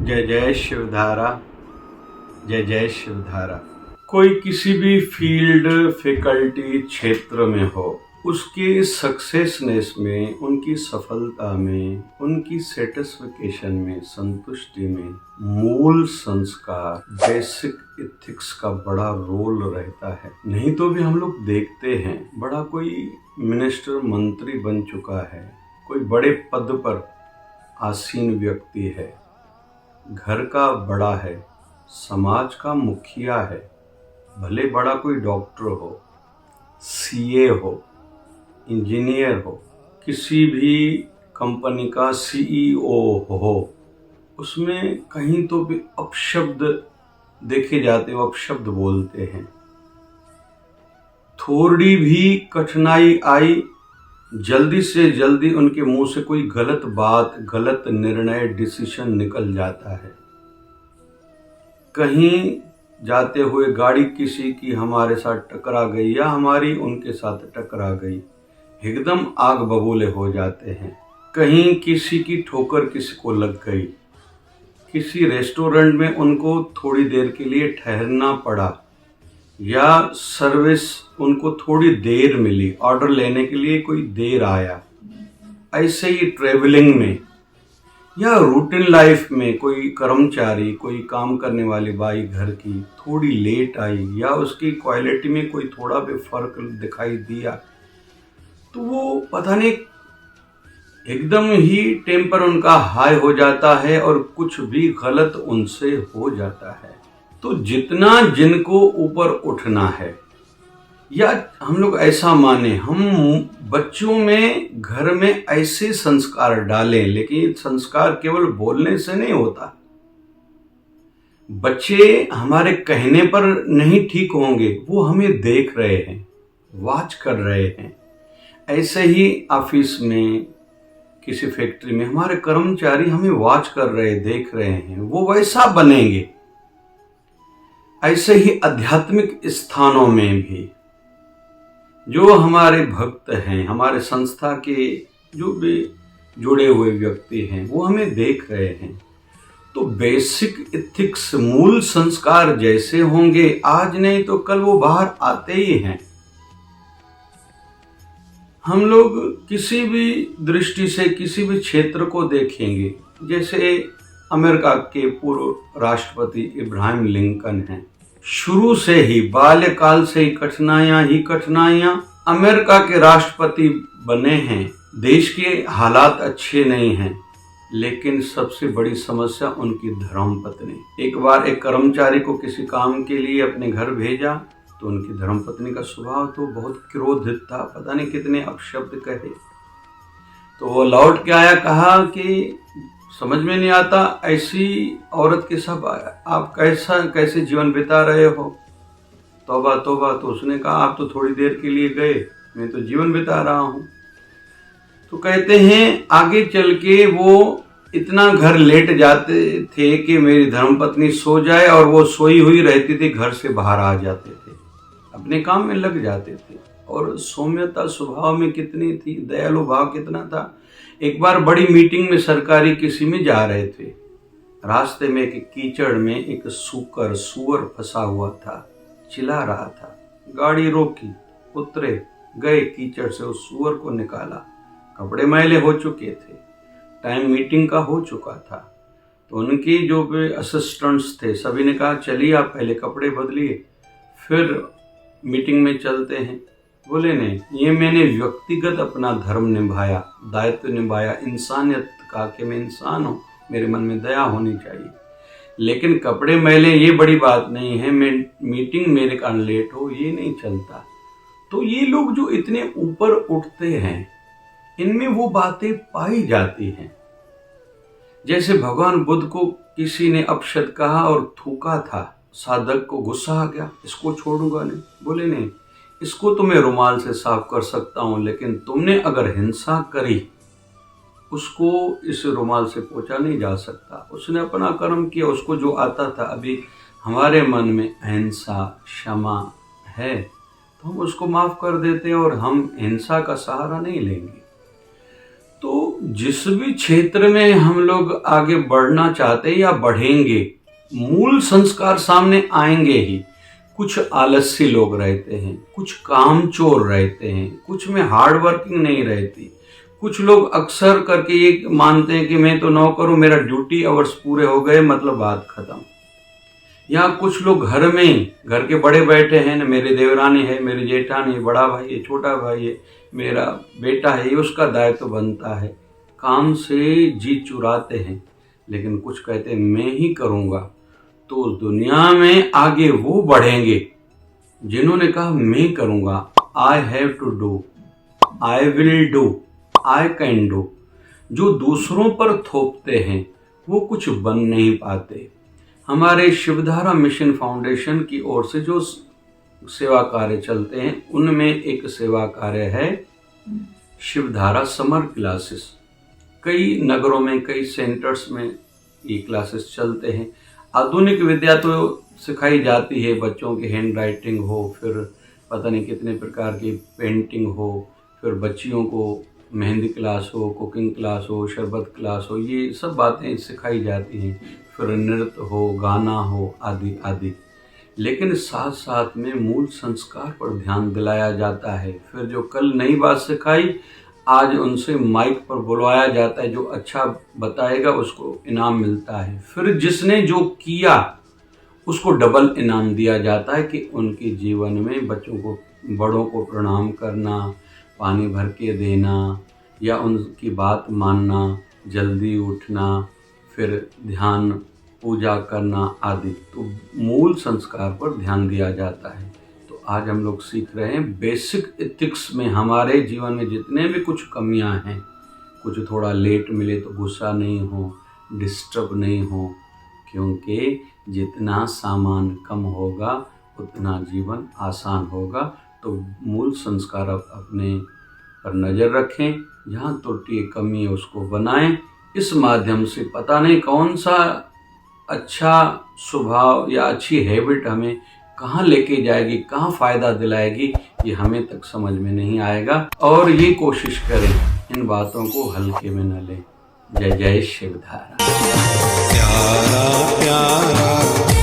जय जय शिवधारा, जय जय शिवधारा। कोई किसी भी फील्ड, फैकल्टी, क्षेत्र में हो, उसकी सक्सेसनेस में, उनकी सफलता में, उनकी सेटिस्फिकेशन में, संतुष्टि में मूल संस्कार, बेसिक एथिक्स का बड़ा रोल रहता है। नहीं तो भी हम लोग देखते हैं, बड़ा कोई मिनिस्टर, मंत्री बन चुका है, कोई बड़े पद पर आसीन व्यक्ति है, घर का बड़ा है, समाज का मुखिया है, भले बड़ा कोई डॉक्टर हो, सीए हो, इंजीनियर हो, किसी भी कंपनी का सीईओ हो, उसमें कहीं तो भी अपशब्द देखे जाते हैं, अपशब्द बोलते हैं। थोड़ी भी कठिनाई आई, जल्दी से जल्दी उनके मुंह से कोई गलत बात, गलत निर्णय, डिसीजन निकल जाता है। कहीं जाते हुए गाड़ी किसी की हमारे साथ टकरा गई या हमारी उनके साथ टकरा गई, एकदम आग बबूले हो जाते हैं। कहीं किसी की ठोकर किसी को लग गई, किसी रेस्टोरेंट में उनको थोड़ी देर के लिए ठहरना पड़ा या सर्विस उनको थोड़ी देर मिली, ऑर्डर लेने के लिए कोई देर आया। ऐसे ही ट्रेवलिंग में या रूटीन लाइफ में कोई कर्मचारी, कोई काम करने वाली बाई घर की थोड़ी लेट आई या उसकी क्वालिटी में कोई थोड़ा भी फर्क दिखाई दिया, तो वो पता नहीं एकदम ही टेम्पर उनका हाई हो जाता है और कुछ भी गलत उनसे हो जाता है। तो जितना जिनको ऊपर उठना है, या हम लोग ऐसा माने, हम बच्चों में, घर में ऐसे संस्कार डालें, लेकिन संस्कार केवल बोलने से नहीं होता। बच्चे हमारे कहने पर नहीं ठीक होंगे, वो हमें देख रहे हैं, वॉच कर रहे हैं। ऐसे ही ऑफिस में, किसी फैक्ट्री में हमारे कर्मचारी हमें वॉच कर रहे, देख रहे हैं, वो वैसा बनेंगे। ऐसे ही आध्यात्मिक स्थानों में भी जो हमारे भक्त हैं, हमारे संस्था के जो भी जुड़े हुए व्यक्ति हैं, वो हमें देख रहे हैं। तो बेसिक एथिक्स, मूल संस्कार जैसे होंगे, आज नहीं तो कल वो बाहर आते ही हैं। हम लोग किसी भी दृष्टि से किसी भी क्षेत्र को देखेंगे, जैसे अमेरिका के पूर्व राष्ट्रपति इब्राहिम लिंकन हैं। शुरू से ही, बाल्यकाल से ही कठिनाइयां अमेरिका के राष्ट्रपति बने हैं। देश के हालात अच्छे नहीं हैं, लेकिन सबसे बड़ी समस्या उनकी धर्मपत्नी। एक बार एक कर्मचारी को किसी काम के लिए अपने घर भेजा, तो उनकी धर्मपत्नी का स्वभाव तो बहुत क्रोधित था, पता नहीं कितने अपशब्द कहे। तो वो लौट के आया, कहा कि समझ में नहीं आता, ऐसी औरत के साथ आप कैसे जीवन बिता रहे हो। तौबा तौबा। तो उसने कहा, आप तो थोड़ी देर के लिए गए, मैं तो जीवन बिता रहा हूं। तो कहते हैं आगे चल के वो इतना घर लेट जाते थे कि मेरी धर्मपत्नी सो जाए, और वो सोई हुई रहती थी, घर से बाहर आ जाते थे, अपने काम में लग जाते थे। और सौम्यता स्वभाव में कितनी थी, दयालु भाव कितना था। एक बार बड़ी मीटिंग में सरकारी किसी में जा रहे थे, रास्ते में एक कीचड़ में एक सूअर फंसा हुआ था, चिल्ला रहा था। गाड़ी रोकी, उतरे, गए, कीचड़ से उस सूअर को निकाला। कपड़े मैले हो चुके थे, टाइम मीटिंग का हो चुका था। तो उनकी जो भी असिस्टेंट्स थे, सभी ने कहा, चलिए आप पहले कपड़े बदलिए, फिर मीटिंग में चलते हैं। बोले नहीं, ये मैंने व्यक्तिगत अपना धर्म निभाया, दायित्व निभाया, इंसानियत का कि मैं इंसान हूँ, मेरे मन में दया होनी चाहिए, लेकिन कपड़े मैले ये बड़ी बात नहीं है, मैं मीटिंग मेरे कारण लेट हो, ये नहीं चलता। तो ये लोग जो इतने ऊपर उठते हैं, इनमें वो बातें पाई जाती हैं। जैसे भगवान बुद्ध को किसी ने अपशब्द कहा और थूका था, साधक को गुस्सा आ गया, इसको छोड़ूंगा नहीं। बोले नहीं, इसको तो मैं रुमाल से साफ कर सकता हूं, लेकिन तुमने अगर हिंसा करी, उसको इस रुमाल से पोंछा नहीं जा सकता। उसने अपना कर्म किया, उसको जो आता था। अभी हमारे मन में अहिंसा, क्षमा है, तो हम उसको माफ कर देते हैं और हम हिंसा का सहारा नहीं लेंगे। तो जिस भी क्षेत्र में हम लोग आगे बढ़ना चाहते हैं या बढ़ेंगे, मूल संस्कार सामने आएंगे ही। कुछ आलसी लोग रहते हैं, कुछ कामचोर रहते हैं, कुछ में हार्ड वर्किंग नहीं रहती। कुछ लोग अक्सर करके ये मानते हैं कि मैं तो नौकर हूं, मेरा ड्यूटी आवर्स पूरे हो गए, मतलब बात खत्म। या कुछ लोग घर में, घर के बड़े बैठे हैं, न मेरे देवरानी है, मेरे जेठानी है, बड़ा भाई है, छोटा भाई है, मेरा बेटा है, ये उसका दायित्व बनता है। काम से जी चुराते हैं, लेकिन कुछ कहते हैं मैं ही करूँगा। तो उस दुनिया में आगे वो बढ़ेंगे जिन्होंने कहा मैं करूँगा, I have to do, I will do, I can do. जो दूसरों पर थोपते हैं वो कुछ बन नहीं पाते। हमारे शिवधारा मिशन फाउंडेशन की ओर से जो सेवा कार्य चलते हैं, उनमें एक सेवा कार्य है शिवधारा समर क्लासेस। कई नगरों में, कई सेंटर्स में ये क्लासेस चलते हैं। आधुनिक विद्या तो सिखाई जाती है, बच्चों की हैंड राइटिंग हो, फिर पता नहीं कितने प्रकार की पेंटिंग हो, फिर बच्चियों को मेहंदी क्लास हो, कुकिंग क्लास हो, शरबत क्लास हो, ये सब बातें सिखाई जाती हैं। फिर नृत्य हो, गाना हो, आदि आदि। लेकिन साथ साथ में मूल संस्कार पर ध्यान दिलाया जाता है। फिर जो कल नई बात सिखाई, आज उनसे माइक पर बुलवाया जाता है। जो अच्छा बताएगा उसको इनाम मिलता है। फिर जिसने जो किया उसको डबल इनाम दिया जाता है कि उनके जीवन में बच्चों को, बड़ों को प्रणाम करना, पानी भर के देना, या उनकी बात मानना, जल्दी उठना, फिर ध्यान, पूजा करना आदि। तो मूल संस्कार पर ध्यान दिया जाता है। तो आज हम लोग सीख रहे हैं बेसिक एथिक्स में। हमारे जीवन में जितने भी कुछ कमियां हैं, कुछ थोड़ा लेट मिले तो गुस्सा नहीं हो, डिस्टर्ब नहीं हो, क्योंकि जितना सामान कम होगा उतना जीवन आसान होगा। तो मूल संस्कार अपने पर नज़र रखें, जहाँ त्रुटि कमी है उसको बनाएं। इस माध्यम से पता नहीं कौन सा अच्छा स्वभाव या अच्छी हैबिट हमें कहाँ लेके जाएगी, कहाँ फ़ायदा दिलाएगी, ये हमें तक समझ में नहीं आएगा। और ये कोशिश करें इन बातों को हल्के में न लें। जय जय शिवधारा। प्यारा प्यारा